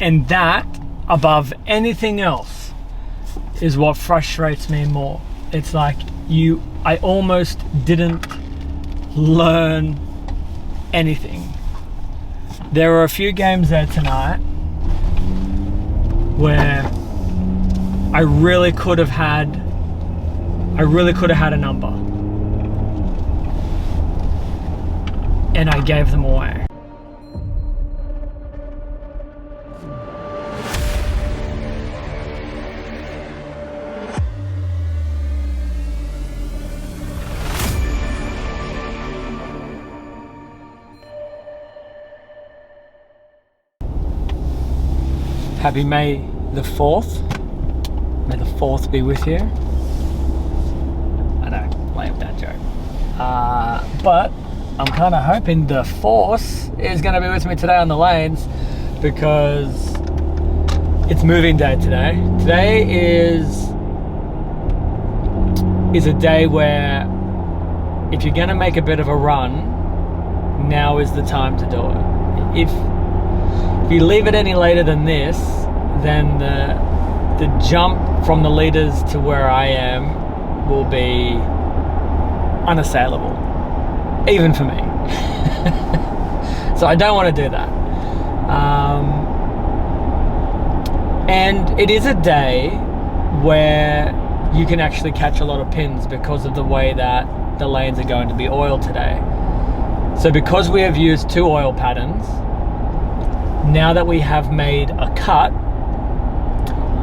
And that, above anything else, is what frustrates me more. It's like I almost didn't learn anything. There were a few games there tonight where I really could have had a number, and I gave them away. Happy May the 4th. May the 4th be with you. I know, lame that joke. But I'm kind of hoping the Force is going to be with me today on the lanes, because it's moving day today. Today is a day where if you're going to make a bit of a run, now is the time to do it. If you leave it any later than this, then the jump from the leaders to where I am will be unassailable, even for me. So I don't want to do that. And it is a day where you can actually catch a lot of pins because of the way that the lanes are going to be oiled today. So because we have used 2 oil patterns, now that we have made a cut,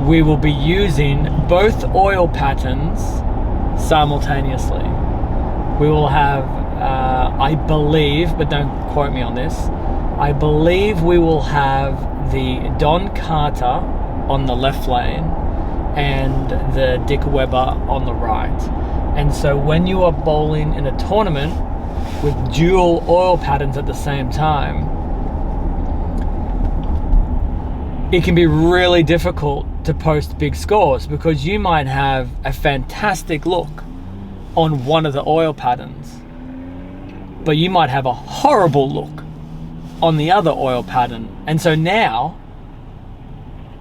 we will be using both oil patterns simultaneously. We will have, I believe, but don't quote me on this, I believe we will have the Don Carter on the left lane and the Dick Webber on the right. And so when you are bowling in a tournament with dual oil patterns at the same time, it can be really difficult to post big scores, because you might have a fantastic look on one of the oil patterns, but you might have a horrible look on the other oil pattern. And so now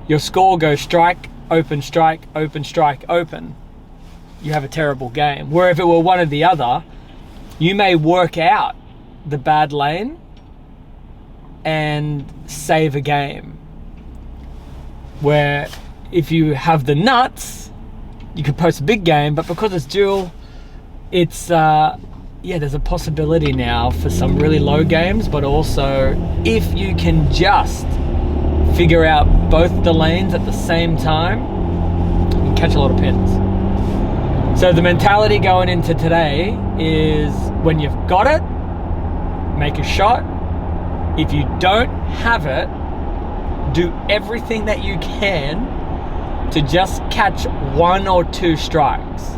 your score goes strike, open, strike, open, strike, open. You have a terrible game. Where if it were one or the other, you may work out the bad lane and save a game. Where if you have the nuts, you could post a big game, but because it's dual, it's there's a possibility now for some really low games, but also if you can just figure out both the lanes at the same time, you can catch a lot of pins. So the mentality going into today is, when you've got it, make a shot. If you don't have it, do everything that you can to just catch 1 or 2 strikes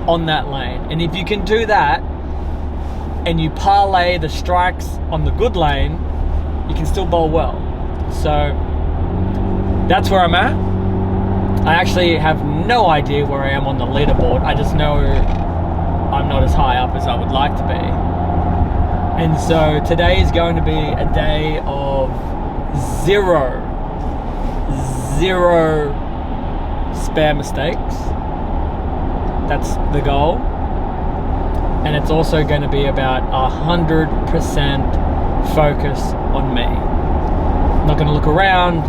on that lane. And if you can do that and you parlay the strikes on the good lane, you can still bowl well. So that's where I'm at. I actually have no idea where I am on the leaderboard. I just know I'm not as high up as I would like to be. And so today is going to be a day of zero spare mistakes. That's the goal. And it's also going to be about 100% focus on me. I'm not going to look around,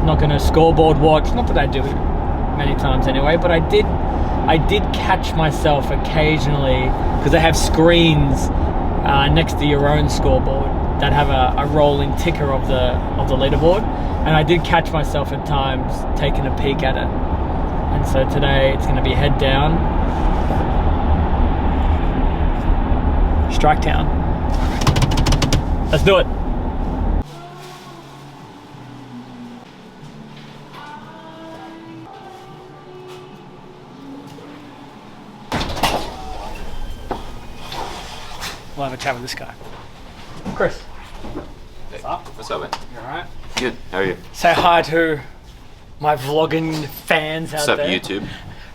not going to scoreboard watch, not that I do many times anyway, but I did catch myself occasionally, because they have screens next to your own scoreboard that have a rolling ticker of the leaderboard, and I did catch myself at times taking a peek at it. And so today it's going to be head down, strike town. Let's do it. We'll have a chat with this guy. Chris. Hey. What's up? What's up, man? You alright? Good. How are you? Say hi to my vlogging fans out there. What's up, YouTube?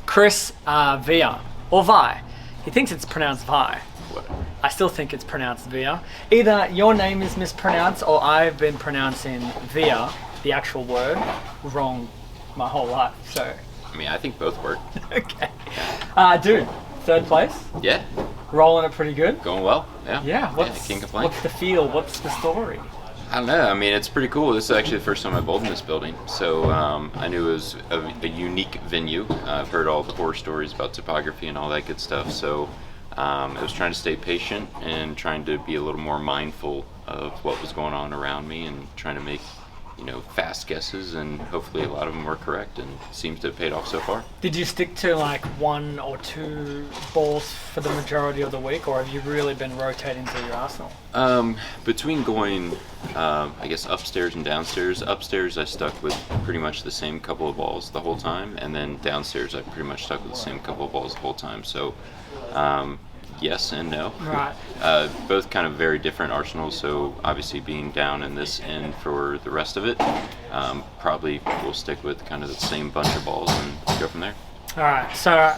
Chris Via, or Vi. He thinks it's pronounced Vi. What? I still think it's pronounced Via. Either your name is mispronounced or I've been pronouncing Via the actual word wrong my whole life. So I mean, I think both work. okay, dude, 3rd place. Yeah. Rolling it pretty good. Going well. Yeah. Yeah. Can't complain. What's the feel? What's the story? I don't know. I mean, it's pretty cool. This is actually the first time I bowled in this building, so I knew it was a unique venue. I've heard all the horror stories about topography and all that good stuff, so I was trying to stay patient and trying to be a little more mindful of what was going on around me and trying to make, fast guesses, and hopefully a lot of them were correct, and it seems to have paid off so far. Did you stick to like 1 or 2 balls for the majority of the week, or have you really been rotating through your arsenal? Between going, I guess, upstairs and downstairs. Upstairs I stuck with pretty much the same couple of balls the whole time, and then downstairs I pretty much stuck with the same couple of balls the whole time. So yes and no. Right. Both kind of very different arsenals, so obviously being down in this end for the rest of it, probably we'll stick with kind of the same bunch of balls and go from there. All right, so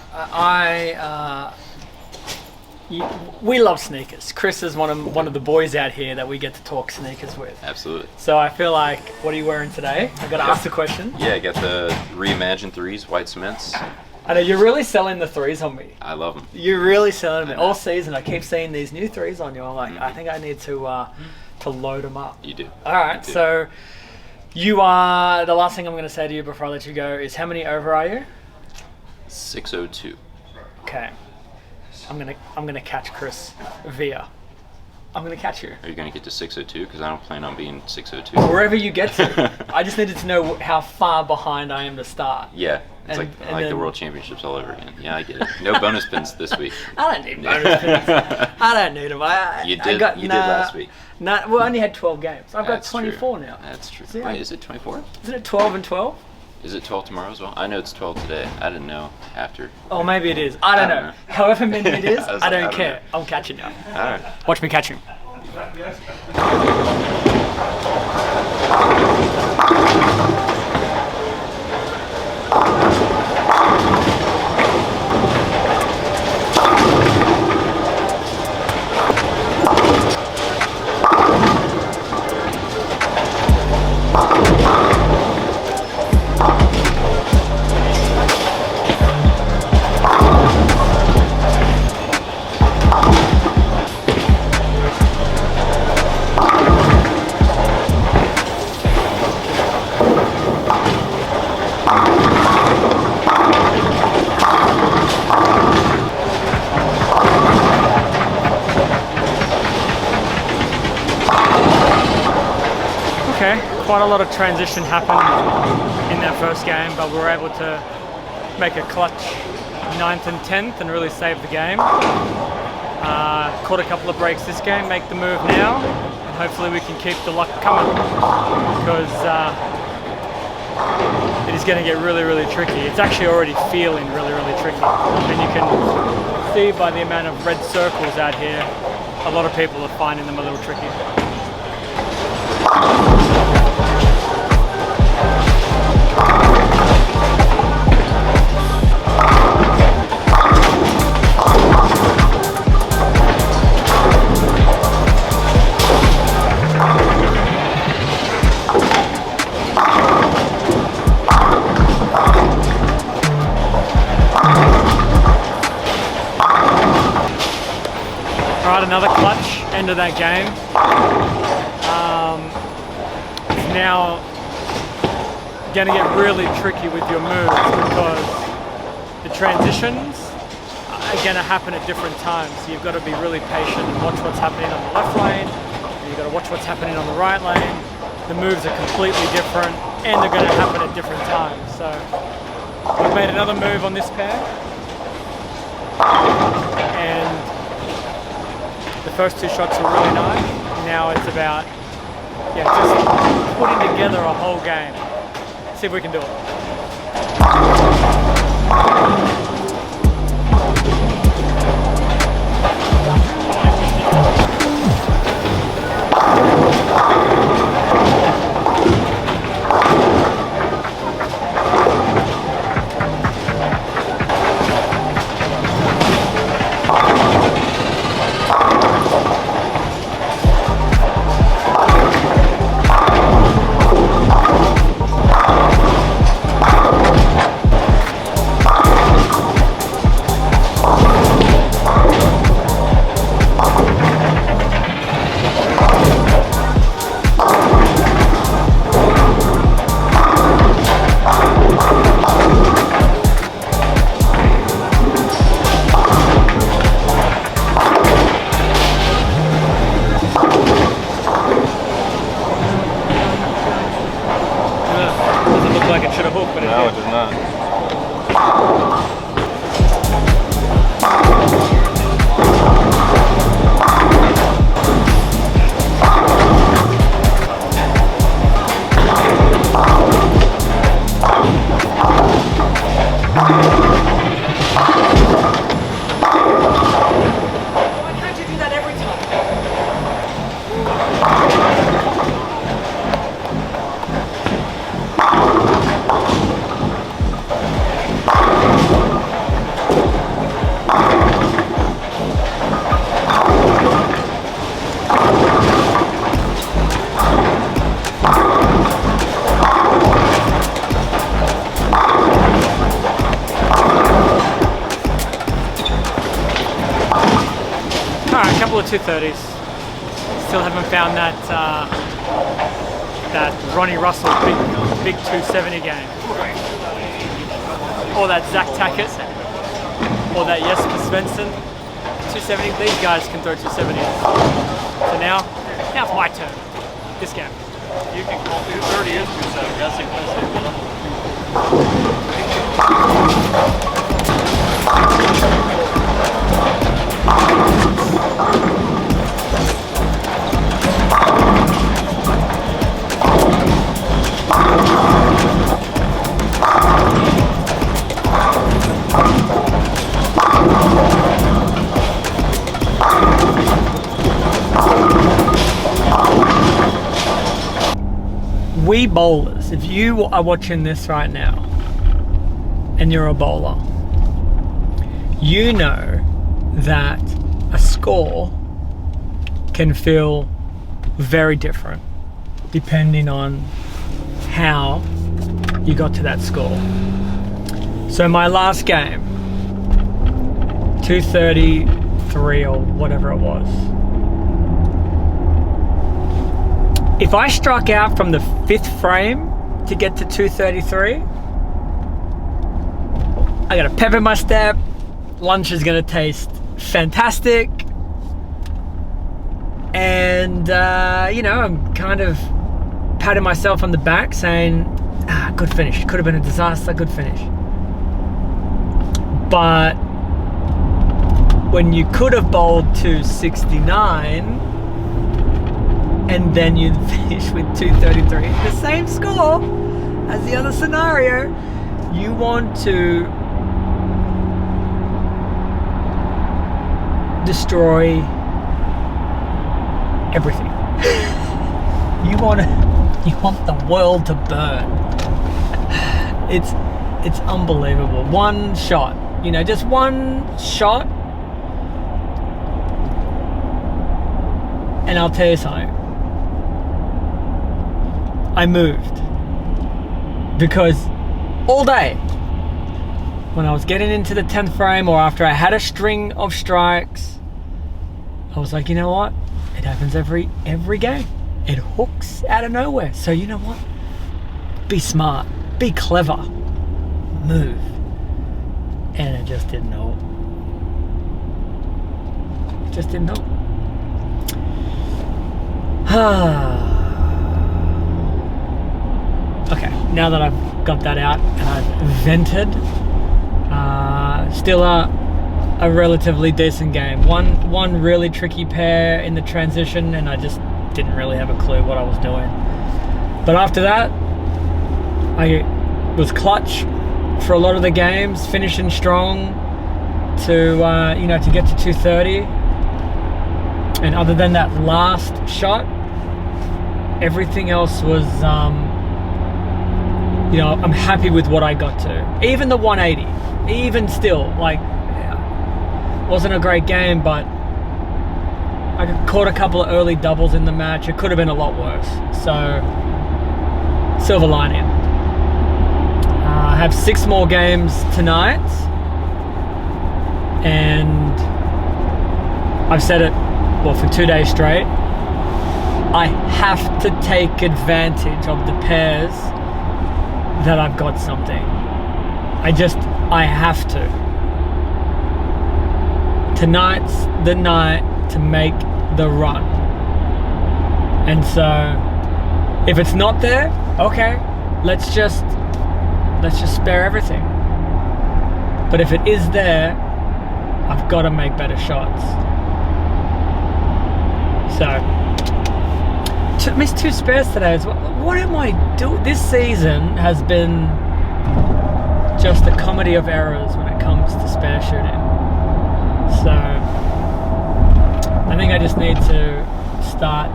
we love sneakers. Chris is one of the boys out here that we get to talk sneakers with. Absolutely. So I feel like, what are you wearing today? I got to ask the question. Yeah, I got the Reimagined 3s, white cements. I know you're really selling the 3s on me. I love them. You're really selling them all season. I keep seeing these new 3s on you. I'm like, I think I need to load them up. You do. All right, so you are. The last thing I'm going to say to you before I let you go is, how many over are you? 602. Okay. I'm gonna catch Chris via. I'm gonna catch you. Are you going to get to 602? Because I don't plan on being 602. Wherever you get to. I just needed to know how far behind I am to start. Yeah. It's And like the then- World Championships all over again. Yeah, I get it. No bonus pins this week. I don't need bonus pins. I don't need them. You did last week. Nah, we only had 12 games. I've got That's 24 true. now. That's true. So, yeah. Wait, is it 24? Isn't it 12 and 12? Is it 12 tomorrow as well? I know it's 12 today. I didn't know after. Oh, maybe it is. I don't know. However many it is, I was I like, don't I don't care. know. I'm catching now. All right. Watch me catch him. Okay, quite a lot of transition happened in that first game, but we were able to make a clutch 9th and 10th and really save the game. Caught a couple of breaks this game, make the move now, and hopefully we can keep the luck coming, because it is going to get really, really tricky. It's actually already feeling really, really tricky, and you can see by the amount of red circles out here, a lot of people are finding them a little tricky. Alright, another clutch, end of that game. It's now going to get really tricky with your moves, because the transitions are going to happen at different times. So you've got to be really patient and watch what's happening on the left lane, and you've got to watch what's happening on the right lane. The moves are completely different, and they're going to happen at different times. So we've made another move on this pair, and the first 2 shots were really nice. Now it's about just putting together a whole game. See if we can do it. like it should have hooked, but it No, it did. does not. Why can't you do that every time? Alright, a couple of 230s. Still haven't found that that Ronnie Russell big 270 game. Or that Zach Tackett. Or that Jesper Svensson 270. These guys can throw 270. So now it's my turn. This game. You can call 230 is 270. That's impressive. We bowlers, if you are watching this right now and you're a bowler, you know that a score can feel very different depending on how you got to that score. So my last game, 233 or whatever it was. If I struck out from the 5th frame to get to 233, I got a pep in my step, lunch is gonna taste fantastic, and you know, I'm kind of patting myself on the back saying, good finish, could have been a disaster, good finish. But when you could have bowled 269 and then you finish with 233, the same score as the other scenario, you want to destroy everything. You want the world to burn. It's unbelievable. One shot, you know, just one shot, and I'll tell you something. I moved because all day when I was getting into the 10th frame or after I had a string of strikes, I was like, you know what? It happens every game. It hooks out of nowhere. So you know what? Be smart, be clever, move. And it just didn't know. It just didn't know. Okay, now that I've got that out and I've vented, still a relatively decent game. One really tricky pair in the transition, and I just didn't really have a clue what I was doing. But after that, I was clutch for a lot of the games, finishing strong to you know, to get to 230. And other than that last shot, everything else was you know, I'm happy with what I got to. Even the 180, even still, like, wasn't a great game, but I caught a couple of early doubles in the match. It could have been a lot worse. So, silver lining. I have 6 more games tonight, and I've said it, well, for 2 days straight. I have to take advantage of the pairs that I've got something. I have to. Tonight's the night to make the run. And so, if it's not there, okay, let's just let's just spare everything. But if it is there, I've got to make better shots. So, missed 2 spares today as well. What am I doing? This season has been just a comedy of errors when it comes to spare shooting. So, I think I just need to start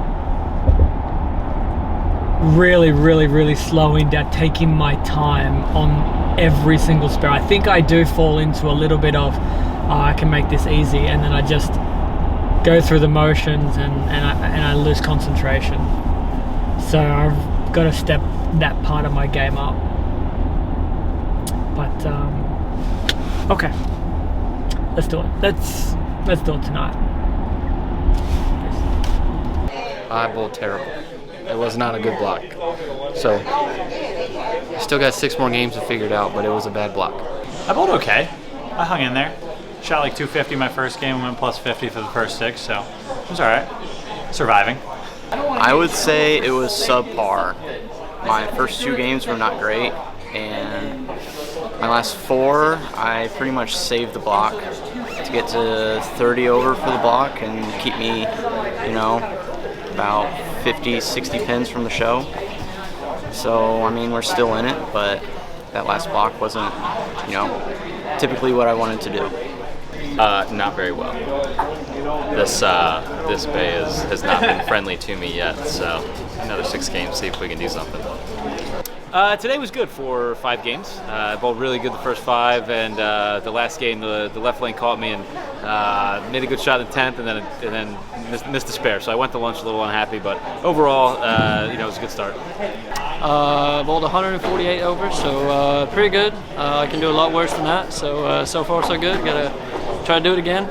really slowing down, taking my time on every single spare. I think I do fall into a little bit of, oh, I can make this easy, and then I just go through the motions and I lose concentration. So I've got to step that part of my game up. But okay, let's do it. Let's do it tonight. I bowled terrible. It was not a good block. So, I still got 6 more games to figure it out, but it was a bad block. I bowled okay. I hung in there. Shot like 250 my first game and went plus 50 for the first 6, so it was all right. Surviving. I would say it was subpar. My first 2 games were not great, and my last 4, I pretty much saved the block to get to 30 over for the block and keep me, you know, about 50, 60 pins from the show. So, I mean, we're still in it, but that last block wasn't, you know, typically what I wanted to do. Not very well. This bay has not been friendly to me yet, so another 6 games, see if we can do something. Today was good for 5 games. I bowled really good the first 5, and the last game the left lane caught me and made a good shot in the 10th, and then missed the spare. So I went to lunch a little unhappy, but overall, it was a good start. Bowled 148 overs, so pretty good. I can do a lot worse than that. So far so good. Gotta try to do it again.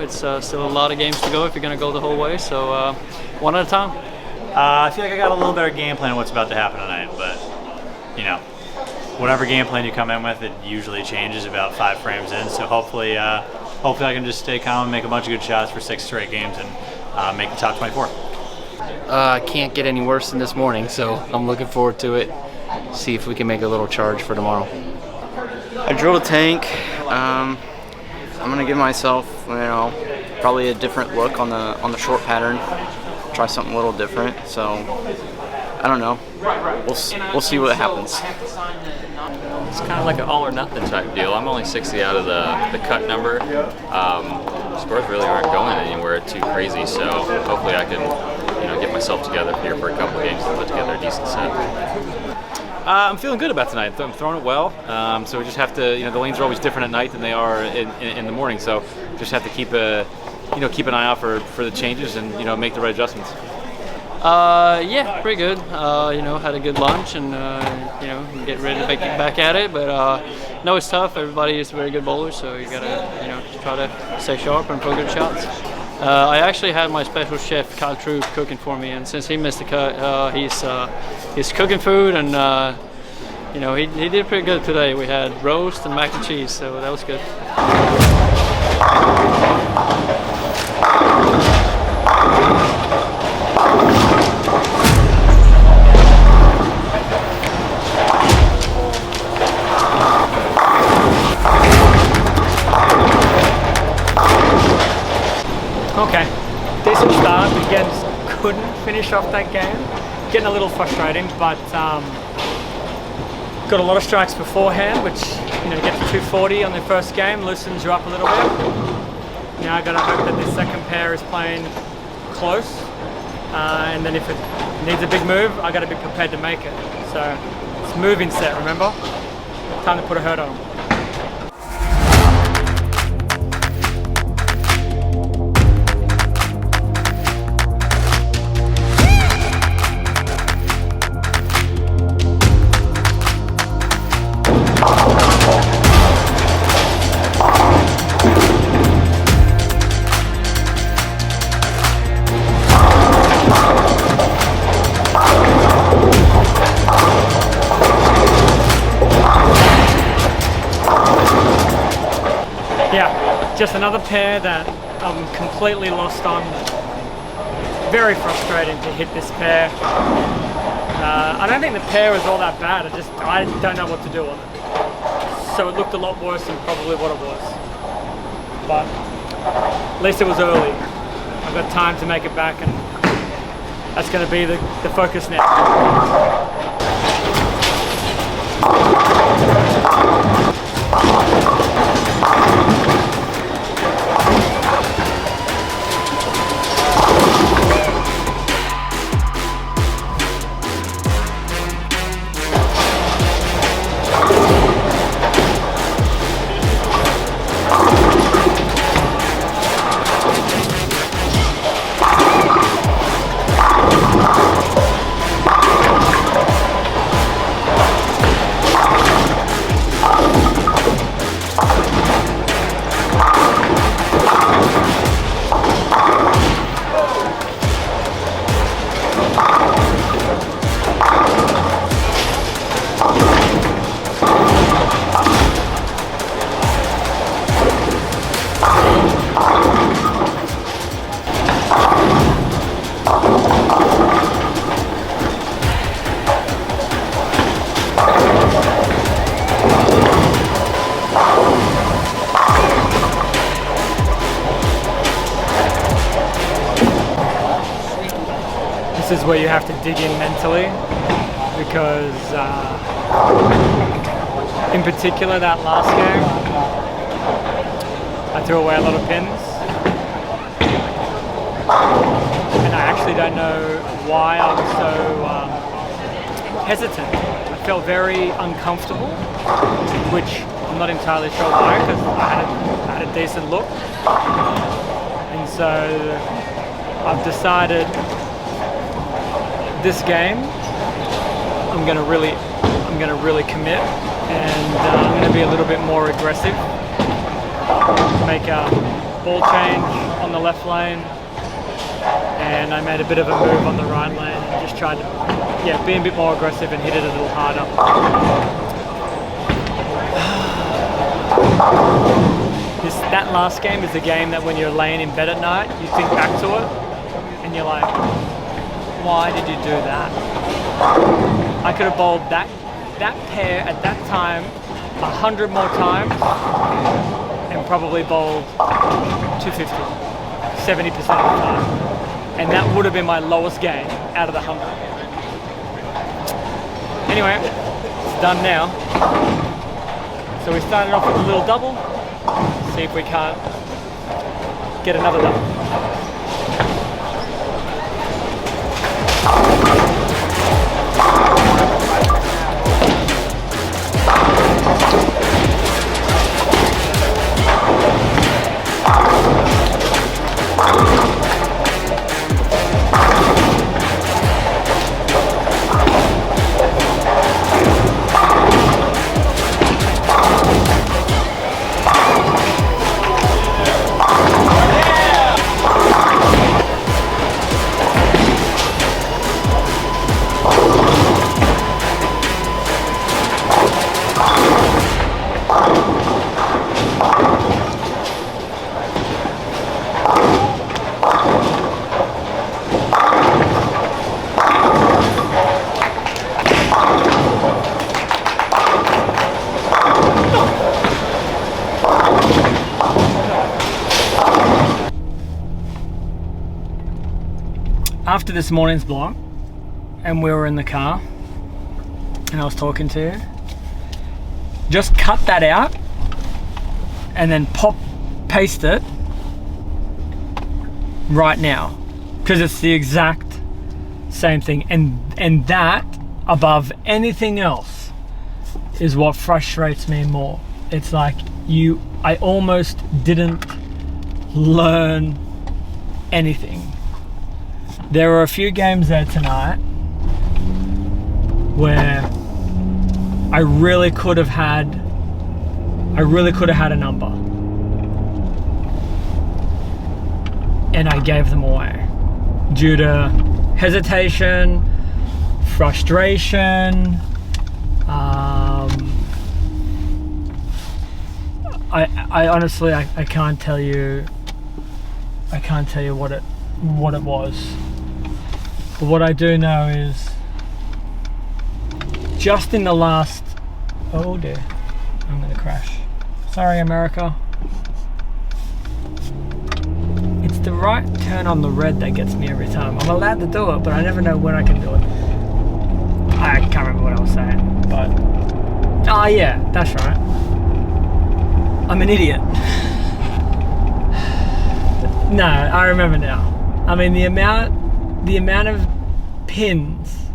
It's still a lot of games to go if you're gonna go the whole way. So one at a time. I feel like I got a little better game plan of what's about to happen tonight, but, you know, whatever game plan you come in with, it usually changes about 5 frames in, so hopefully I can just stay calm and make a bunch of good shots for 6 straight games and make the top 24. I can't get any worse than this morning, so I'm looking forward to it. See if we can make a little charge for tomorrow. I drilled a tank. I'm gonna give myself, you know, probably a different look on the short pattern. Try something a little different. So I don't know. We'll see what happens. It's kind of like an all or nothing type deal. I'm only 60 out of the cut number. Scores really aren't going anywhere too crazy, so hopefully I can, get myself together here for a couple games and put together a decent set. I'm feeling good about tonight. I'm throwing it well, so we just have to, the lanes are always different at night than they are in the morning, so just have to keep an eye out for the changes and make the right adjustments. Yeah, pretty good. Had a good lunch and get ready to get back at it. But no, it's tough. Everybody is very good bowlers, so you gotta try to stay sharp and throw good shots. I actually had my special chef Kyle Troop cooking for me, and since he missed the cut, he's cooking food and he did pretty good today. We had roast and mac and cheese, so that was good. Okay, decent start. Again, just couldn't finish off that game. Getting a little frustrating, but got a lot of strikes beforehand, which gets to 240 on the first game, loosens you up a little bit. Now I got to hope that this second pair is playing close, and then if it needs a big move, I got to be prepared to make it. So it's moving set, remember? Time to put a hurt on them. Just another pair that I'm completely lost on. Very frustrating to hit this pair. I don't think the pair was all that bad. I don't know what to do on it. So it looked a lot worse than probably what it was. But at least it was early. I've got time to make it back, and that's going to be the focus now. This is where you have to dig in mentally, because in particular that last game, I threw away a lot of pins, and I actually don't know why I was so hesitant. I felt very uncomfortable, which I'm not entirely sure why, because I had a decent look, and so I've decided this game I'm gonna really commit, and I'm gonna be a little bit more aggressive. Make a ball change on the left lane, and I made a bit of a move on the right lane and just tried to be a bit more aggressive and hit it a little harder. That last game is the game that when you're laying in bed at night, you think back to it and you're like, why did you do that? I could have bowled that pair at that time 100 more times and probably bowled 250, 70% of the time. And that would have been my lowest game out of the 100. Anyway, it's done now. So we started off with a little double. See if we can't get another double. After this morning's block, and we were in the car, and I was talking to you, just cut that out, and then paste it right now, because it's the exact same thing, and that above anything else is what frustrates me more. It's like I almost didn't learn anything. There were a few games there tonight where I really could have had a number, and I gave them away due to hesitation, frustration. I honestly I can't tell you what it was. But what I do know is just in the last, oh dear, I'm gonna crash. Sorry, America. It's the right turn on the red that gets me every time. I'm allowed to do it, but I never know when I can do it. I can't remember what I was saying, but, oh yeah, that's right. I'm an idiot. No, I remember now. I mean, the amount of pins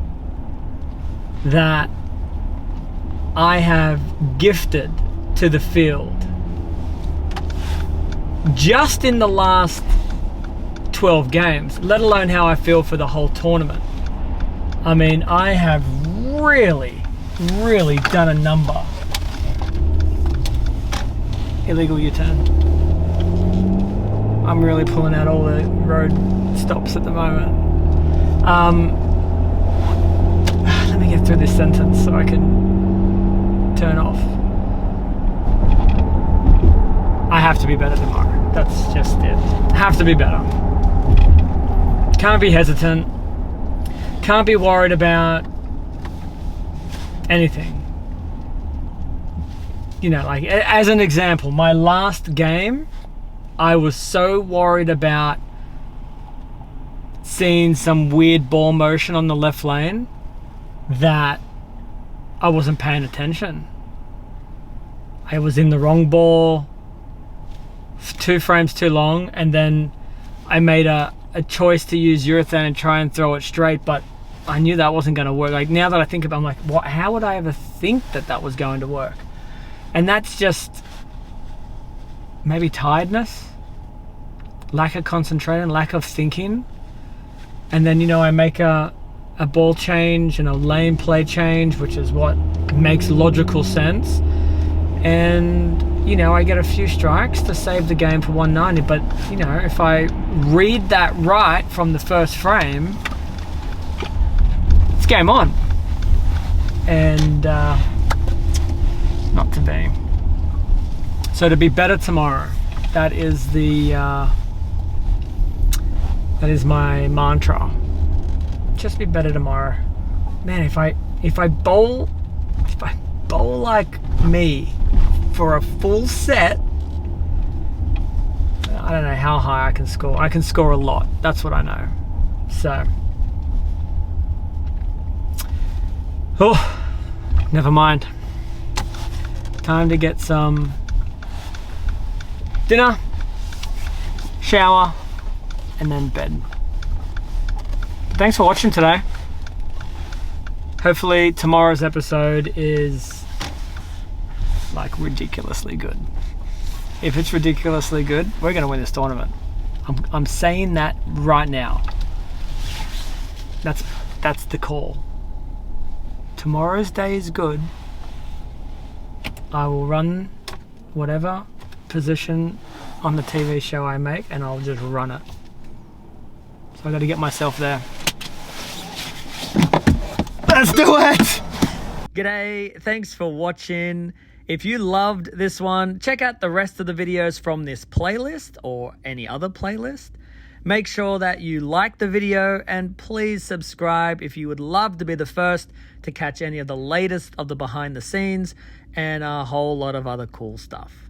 that I have gifted to the field just in the last 12 games, let alone how I feel for the whole tournament. I mean, I have really done a number. Illegal U-turn. I'm really pulling out all the road stops at the moment. Let me get through this sentence so I can turn off. I have to be better tomorrow. That's just it. Have to be better. Can't be hesitant. Can't be worried about anything. You know, like as an example, my last game, I was so worried about seeing some weird ball motion on the left lane that I wasn't paying attention. I was in the wrong ball 2 frames too long, and then I made a choice to use urethane and try and throw it straight, but I knew that wasn't going to work. Like now that I think about it, I'm like, what? How would I ever think that was going to work? And that's just maybe tiredness, lack of concentration, lack of thinking. And then, you know, I make a ball change and a lane play change, which is what makes logical sense. And, you know, I get a few strikes to save the game for 190. But, you know, if I read that right from the first frame, it's game on. And not to be. So to be better tomorrow, that is my mantra. Just be better tomorrow. Man, if I bowl like me for a full set, I don't know how high I can score. I can score a lot. That's what I know. So, oh, never mind. Time to get some dinner, shower, and then bed. Thanks for watching today. Hopefully tomorrow's episode is like ridiculously good. If it's ridiculously good, we're gonna win this tournament. I'm saying that right now. That's the call. Tomorrow's day is good. I will run whatever position on the TV show I make, and I'll just run it. So I got to get myself there. Let's do it! G'day, thanks for watching. If you loved this one, check out the rest of the videos from this playlist or any other playlist. Make sure that you like the video and please subscribe if you would love to be the first to catch any of the latest of the behind the scenes and a whole lot of other cool stuff.